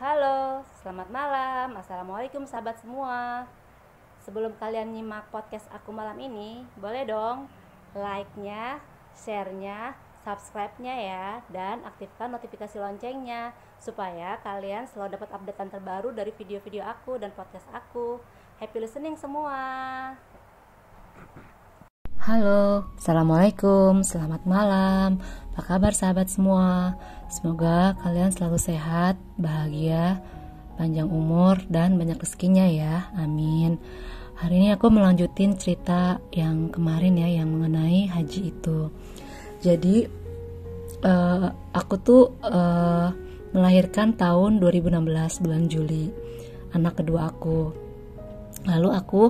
Halo, selamat malam. Assalamualaikum sahabat semua. Sebelum kalian nyimak podcast aku malam ini, boleh dong like-nya, share-nya, subscribe-nya ya, dan aktifkan notifikasi loncengnya supaya kalian selalu dapat updatean terbaru dari video-video aku dan podcast aku. Happy listening semua. Halo, assalamualaikum, selamat malam. Apa kabar sahabat semua? Semoga kalian selalu sehat, bahagia, panjang umur, dan banyak rezekinya ya. Amin. Hari ini aku melanjutin cerita yang kemarin ya, yang mengenai haji itu. Jadi aku tuh melahirkan tahun 2016 bulan Juli, anak kedua aku. Lalu aku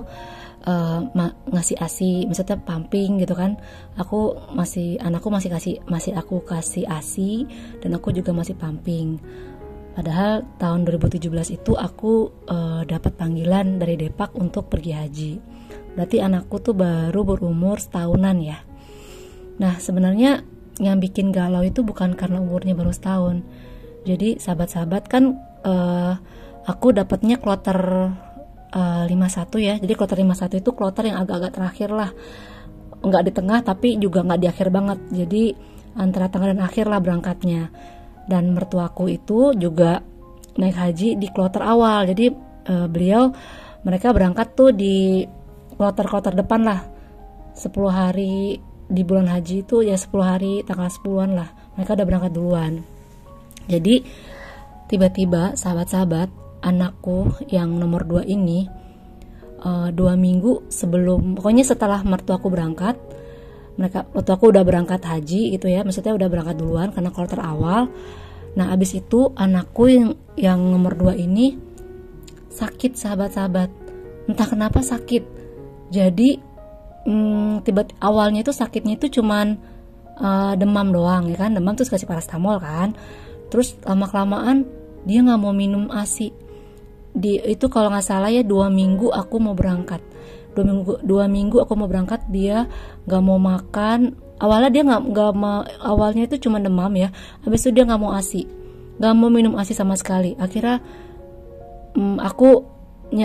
ngasih ASI, maksudnya pumping gitu kan. Anakku masih aku kasih ASI dan aku juga masih pumping. Padahal tahun 2017 itu aku dapat panggilan dari Depak untuk pergi haji. Berarti anakku tuh baru berumur setahunan ya. Nah, sebenarnya yang bikin galau itu bukan karena umurnya baru setahun. Jadi sahabat-sahabat kan aku dapatnya kloter 51 ya. Jadi kloter 51 itu kloter yang agak-agak terakhir lah, nggak di tengah tapi juga nggak di akhir banget. Jadi antara tengah dan akhir lah berangkatnya. Dan mertuaku itu juga naik haji di kloter awal. Jadi mereka berangkat tuh di kloter depan lah, 10 hari di bulan haji itu ya, 10 hari tanggal 10-an lah mereka udah berangkat duluan. Jadi tiba-tiba sahabat-sahabat, anakku yang nomor 2 ini 2 minggu sebelum, pokoknya setelah mertuaku berangkat, mertuaku udah berangkat haji gitu ya, maksudnya udah berangkat duluan karena kloter awal. Nah abis itu anakku yang nomor 2 ini sakit sahabat-sahabat, entah kenapa sakit. Jadi awalnya itu sakitnya itu cuman demam doang ya kan, demam terus kasih paracetamol kan, terus lama-kelamaan dia nggak mau minum ASI. Itu kalau nggak salah ya 2 minggu aku mau berangkat, 2 minggu aku mau berangkat, dia nggak mau makan. Awalnya dia awalnya itu cuma demam ya, habis itu dia nggak mau ASI, nggak mau minum ASI sama sekali. Akhirnya aku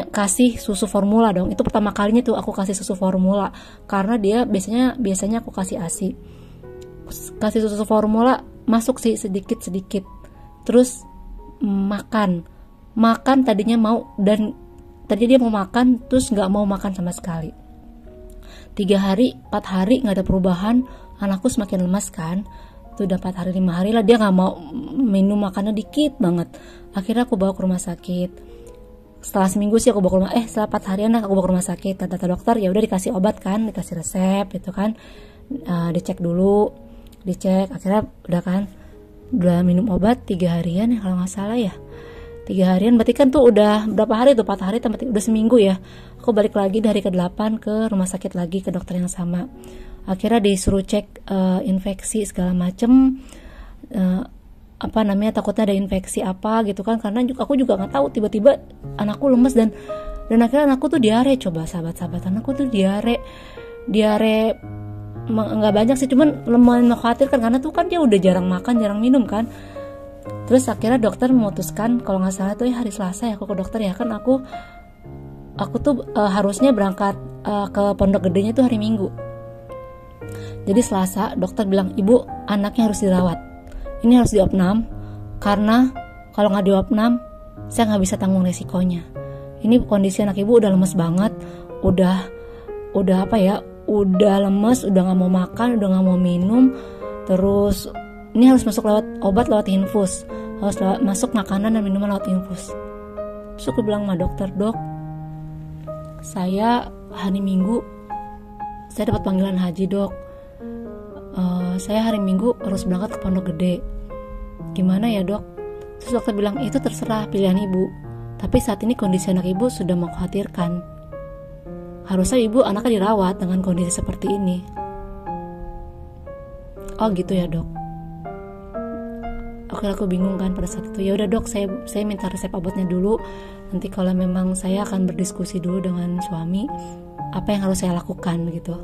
kasih susu formula dong. Itu pertama kalinya tuh aku kasih susu formula, karena dia biasanya aku kasih ASI. Kasih susu formula masuk sih sedikit, terus makan tadinya mau, dan tadi dia mau makan terus nggak mau makan sama sekali. 3 hari 4 hari nggak ada perubahan, anakku semakin lemas kan. Itu udah 4 hari 5 hari lah dia nggak mau minum, makannya dikit banget. Akhirnya aku bawa ke rumah sakit. Setelah seminggu sih aku bawa ke rumah, setelah 4 harian aku bawa ke rumah sakit. Kata dokter ya udah dikasih obat kan, dikasih resep gitu kan. Dicek akhirnya udah minum obat 3 harian ya kalau nggak salah ya. 3 harian berarti kan tuh udah berapa hari tuh, 4 hari udah seminggu ya. Aku balik lagi dari ke-8 ke rumah sakit lagi, ke dokter yang sama. Akhirnya disuruh cek infeksi segala macem, takutnya ada infeksi apa gitu kan, karena aku juga nggak tahu, tiba-tiba anakku lemes dan akhirnya anakku tuh diare. Coba sahabat-sahabat, anakku tuh diare nggak banyak sih, cuman lumayan mengkhawatirkan karena tuh kan dia udah jarang makan, jarang minum kan. Terus akhirnya dokter memutuskan, kalau nggak salah tuh hari Selasa ya aku ke dokter ya kan, aku tuh harusnya berangkat ke Pondok Gedenya tuh hari Minggu. Jadi Selasa dokter bilang, ibu anaknya harus dirawat, ini harus diopnam, karena kalau nggak diopnam saya nggak bisa tanggung resikonya. Ini kondisi anak ibu udah lemes banget, udah lemes, udah nggak mau makan, udah nggak mau minum, terus ini harus masuk lewat infus, harus masuk makanan dan minuman lewat infus. Terus aku bilang sama dokter, dok, saya hari Minggu saya dapat panggilan haji dok, saya hari Minggu harus berangkat ke Pondok Gede, gimana ya dok? Terus dokter bilang, itu terserah pilihan ibu, tapi saat ini kondisi anak ibu sudah mengkhawatirkan, harusnya ibu anaknya dirawat dengan kondisi seperti ini. Oh gitu ya dok. Aku bingung kan pada saat itu. Ya udah dok, saya minta resep obatnya dulu. Nanti kalau memang saya akan berdiskusi dulu dengan suami apa yang harus saya lakukan gitu.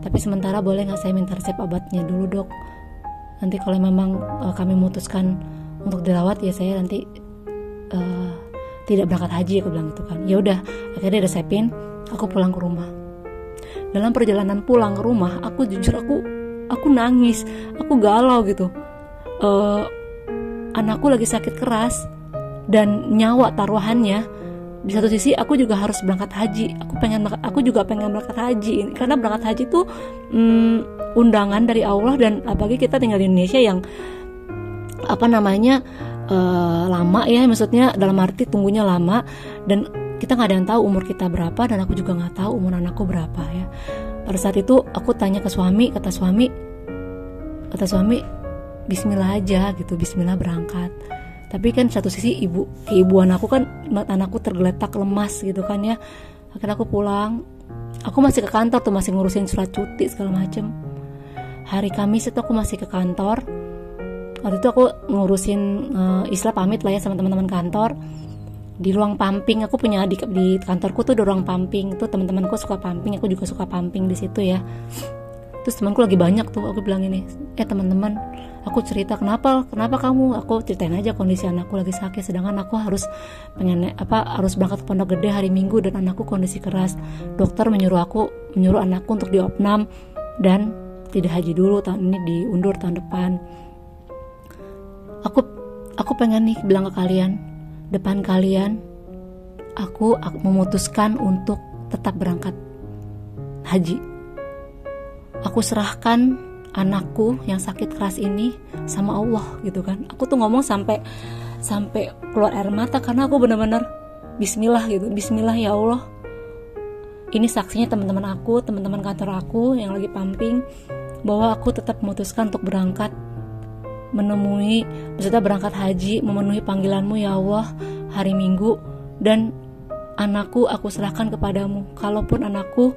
Tapi sementara boleh nggak saya minta resep obatnya dulu dok? Nanti kalau memang kami memutuskan untuk dirawat ya saya nanti tidak berangkat haji, aku bilang gitu kan. Ya udah, akhirnya resepin, aku pulang ke rumah. Dalam perjalanan pulang ke rumah, aku jujur aku nangis, aku galau gitu. Anakku lagi sakit keras dan nyawa taruhannya. Di satu sisi aku juga harus berangkat haji. Aku juga pengen berangkat haji. Karena berangkat haji tuh undangan dari Allah, dan apalagi kita tinggal di Indonesia yang lama ya, maksudnya dalam arti tunggunya lama, dan kita nggak ada yang tahu umur kita berapa, dan aku juga nggak tahu umur anakku berapa ya. Pada saat itu aku tanya ke suami, kata suami Bismillah aja gitu, Bismillah berangkat. Tapi kan satu sisi keibuan aku kan, anakku tergeletak lemas gitu kan ya. Akhirnya aku pulang, aku masih ke kantor tuh, masih ngurusin surat cuti segala macem. Hari Kamis itu aku masih ke kantor. Waktu itu aku ngurusin istilah pamit lah ya sama teman-teman kantor. Di ruang pumping, aku punya di kantorku tuh ada ruang pumping. Itu teman-temanku suka pumping, aku juga suka pumping di situ ya. Terus temanku lagi banyak tuh, aku bilang ini, teman-teman, aku cerita kenapa kamu, aku ceritain aja kondisi anakku lagi sakit, sedangkan aku harus berangkat ke Pondok Gede hari Minggu dan anakku kondisi keras. Dokter menyuruh anakku untuk diopnam dan tidak haji dulu, tahun ini diundur tahun depan. Aku pengen nih bilang ke kalian, depan kalian, aku memutuskan untuk tetap berangkat haji. Aku serahkan anakku yang sakit keras ini sama Allah gitu kan. Aku tuh ngomong sampai keluar air mata, karena aku benar-benar Bismillah gitu. Bismillah ya Allah. Ini saksinya teman-teman kantor aku yang lagi pumping, bahwa aku tetap memutuskan untuk berangkat berangkat haji, memenuhi panggilanmu ya Allah hari Minggu, dan anakku aku serahkan kepadamu. Kalaupun anakku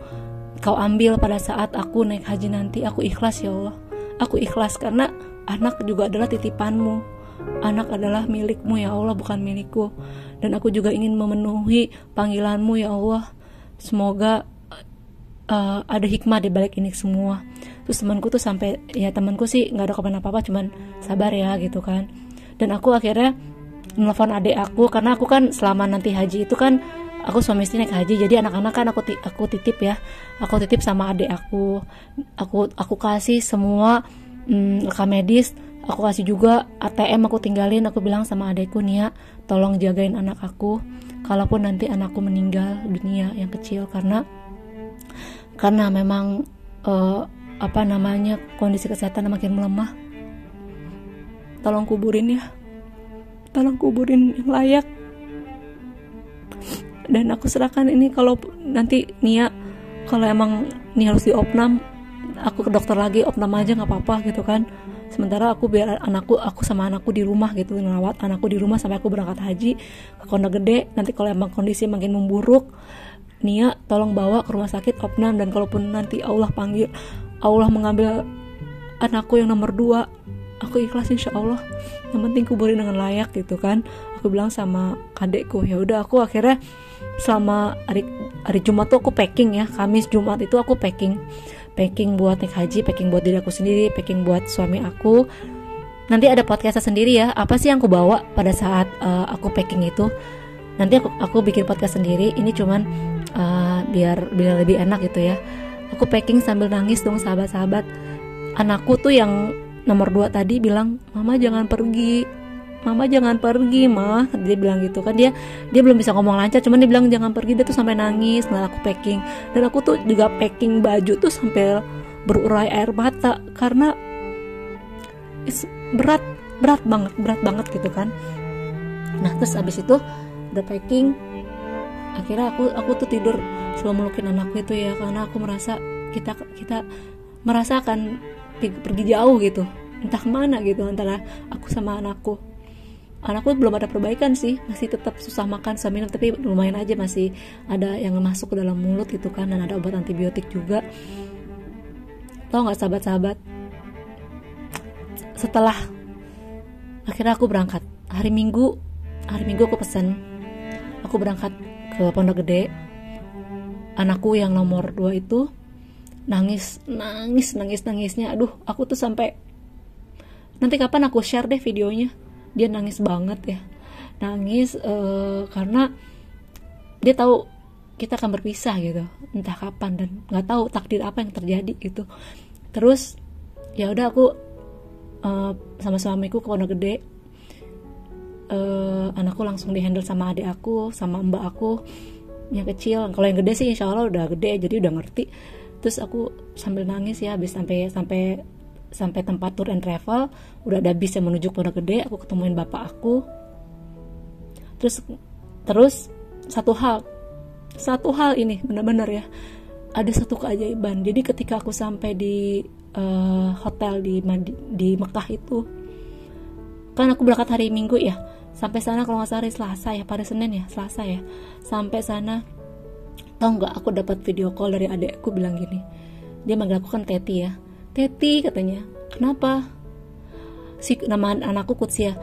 Kau ambil pada saat aku naik haji nanti, aku ikhlas ya Allah. Aku ikhlas karena anak juga adalah titipanmu. Anak adalah milikmu ya Allah, bukan milikku. Dan aku juga ingin memenuhi panggilanmu ya Allah. Semoga ada hikmah di balik ini semua. Terus temanku tuh temanku sih nggak ada komen apa-apa, cuman sabar ya gitu kan. Dan aku akhirnya nelfon adik aku, karena aku kan selama nanti haji itu kan aku suami istri naik haji, jadi anak-anak kan aku titip ya, aku titip sama adik aku kasih semua rekam medis, aku kasih juga ATM, aku tinggalin, aku bilang sama adikku, Nia tolong jagain anak aku kalaupun nanti anakku meninggal dunia yang kecil, karena memang kondisi kesehatan makin melemah. Tolong kuburin ya, tolong kuburin yang layak. Dan aku serahkan ini, kalau nanti Nia, kalau emang Nia harus diopnam, aku ke dokter lagi, opnam aja nggak apa-apa gitu kan. Sementara aku biar aku sama anakku di rumah gitu, ngerawat anakku di rumah sampai aku berangkat haji ke Pondok Gede. Nanti kalau emang kondisi makin memburuk, Nia tolong bawa ke rumah sakit opnam, dan kalaupun nanti Allah mengambil anakku yang nomor 2, aku ikhlas insya Allah. Yang penting kuburin dengan layak gitu kan. Aku bilang sama adekku. Ya udah, aku akhirnya selama hari Jumat tuh aku packing ya. Kamis Jumat itu aku packing buat naik haji, packing buat diri aku sendiri, packing buat suami aku. Nanti ada podcastnya sendiri ya, apa sih yang aku bawa pada saat aku packing itu. Nanti aku bikin podcast sendiri. Ini cuman biar lebih enak gitu ya. Aku packing sambil nangis dong sahabat-sahabat. Anakku tuh yang nomor 2 tadi bilang, Mama jangan pergi mah, dia bilang gitu kan. Dia belum bisa ngomong lancar, cuman dia bilang jangan pergi. Dia tuh sampai nangis ngeliat aku packing, dan aku tuh juga packing baju tuh sampai berurai air mata, karena berat banget gitu kan. Nah terus abis itu udah packing, akhirnya aku tuh tidur sebelum melukin anakku itu ya, karena aku merasa kita merasa akan pergi jauh gitu, entah kemana gitu antara aku sama anakku belum ada perbaikan sih, masih tetap susah makan, susah minum, tapi lumayan aja masih ada yang masuk ke dalam mulut gitu kan, dan ada obat antibiotik juga. Tau gak sahabat-sahabat, setelah akhirnya aku berangkat hari Minggu aku pesan, aku berangkat ke Pondok Gede. Anakku yang nomor 2 itu nangisnya, aduh aku tuh sampai nanti kapan aku share deh videonya. Dia nangis banget ya, nangis karena dia tahu kita akan berpisah gitu, entah kapan, dan nggak tahu takdir apa yang terjadi gitu. Terus ya udah aku sama suamiku ke Pondok Gede. Anakku langsung dihandle sama adik aku, sama mbak aku yang kecil. Kalau yang gede sih insya Allah udah gede, jadi udah ngerti. Terus aku sambil nangis ya, habis sampai tempat tour and travel, udah ada bis yang menuju Pondok Gede. Aku ketemuin bapak aku. Terus satu hal ini benar-benar ya, ada satu keajaiban. Jadi ketika aku sampai di hotel di Mekah itu, kan aku berangkat hari Minggu ya, sampai sana kalau nggak salah hari Selasa ya, pada Senin ya, Selasa ya, sampai sana. Tahu nggak, aku dapat video call dari adekku, bilang gini, dia manggil aku kan Teti ya, Teti katanya, kenapa? Nama anakku Kutsia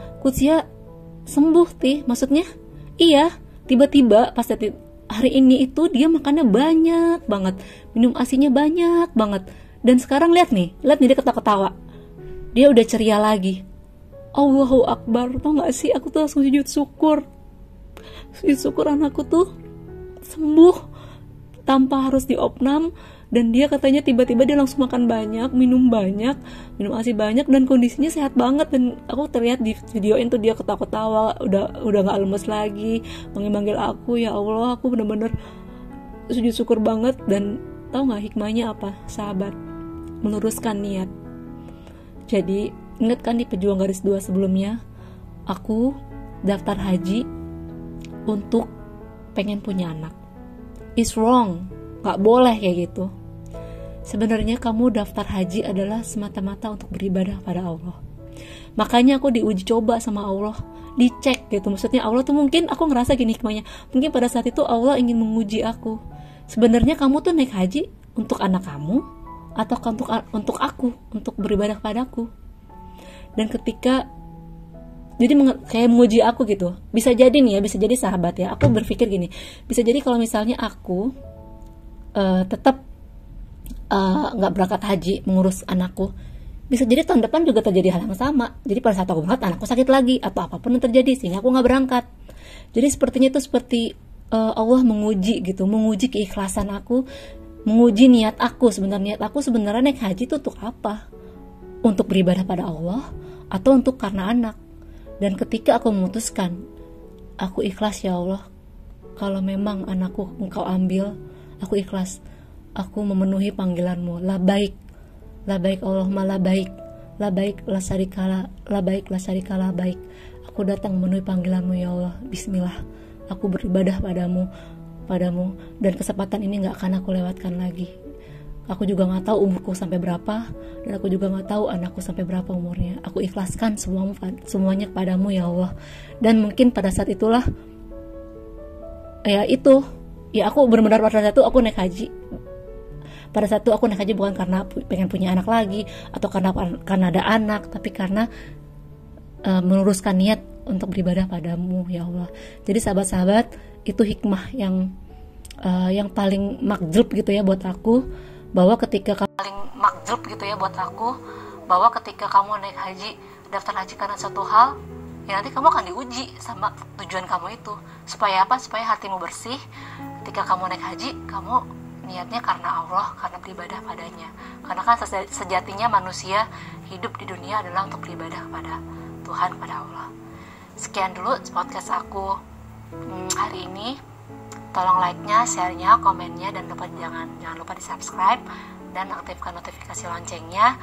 sembuh Ti, maksudnya iya, tiba-tiba pas Teti hari ini itu dia makannya banyak banget, minum asinya banyak banget, dan sekarang lihat nih dia ketawa-ketawa, dia udah ceria lagi. Allahu Akbar. Tau gak sih, aku tuh langsung sujud syukur anakku tuh sembuh tanpa harus diopnam. Dan dia katanya tiba-tiba dia langsung makan banyak, minum asi banyak, dan kondisinya sehat banget. Dan aku terlihat di videoin tuh dia ketawa-ketawa, udah gak lemes lagi, manggil aku. Ya Allah, aku bener-bener sujud syukur banget. Dan tau gak hikmahnya apa, sahabat? Meluruskan niat. Jadi ingat kan di Pejuang Garis 2 sebelumnya, aku daftar haji untuk pengen punya anak. It's wrong, gak boleh kayak gitu. Sebenarnya kamu daftar haji adalah semata-mata untuk beribadah pada Allah. Makanya aku diuji coba sama Allah, dicek gitu. Maksudnya Allah tuh mungkin, aku ngerasa gini hikmahnya, mungkin pada saat itu Allah ingin menguji aku. Sebenarnya kamu tuh naik haji untuk anak kamu, atau untuk aku, untuk beribadah padaku. Dan ketika jadi kayak menguji aku gitu, bisa jadi sahabat ya, aku berpikir gini, bisa jadi kalau misalnya aku tetap nggak berangkat haji mengurus anakku, bisa jadi tahun depan juga terjadi hal yang sama. Jadi pada saat aku berangkat, anakku sakit lagi atau apapun yang terjadi sehingga aku nggak berangkat. Jadi sepertinya itu seperti Allah menguji gitu, menguji keikhlasan aku, menguji niat aku. Sebenarnya naik haji itu untuk apa? Untuk beribadah pada Allah atau untuk karena anak. Dan ketika aku memutuskan, aku ikhlas ya Allah, kalau memang anakku engkau ambil, aku ikhlas, aku memenuhi panggilanmu. Labaik Allahumma labaik la syarikala labaik. Aku datang memenuhi panggilanmu ya Allah, bismillah, aku beribadah padamu, dan kesempatan ini gak akan aku lewatkan lagi. Aku juga gak tahu umurku sampai berapa, dan aku juga gak tahu anakku sampai berapa umurnya. Aku ikhlaskan semuanya kepadamu ya Allah. Dan mungkin pada saat itulah aku benar-benar pada saat itu aku naik haji. Pada saat itu aku naik haji bukan karena pengen punya anak lagi, atau karena ada anak, tapi karena meluruskan niat untuk beribadah padamu ya Allah. Jadi sahabat-sahabat, itu hikmah yang paling makjub gitu ya buat aku, bahwa ketika kamu naik haji, daftar haji karena satu hal, ya nanti kamu akan diuji sama tujuan kamu itu. Supaya apa? Supaya hatimu bersih. Ketika kamu naik haji, kamu niatnya karena Allah, karena beribadah padanya. Karena kan sejatinya manusia hidup di dunia adalah untuk beribadah kepada Tuhan, pada Allah. Sekian dulu podcast aku hari ini. Tolong like-nya, share-nya, komennya, dan jangan lupa di subscribe dan aktifkan notifikasi loncengnya.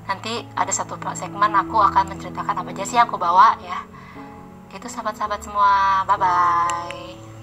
Nanti ada satu segmen aku akan menceritakan apa aja sih yang aku bawa ya. Gitu sahabat-sahabat semua, bye bye.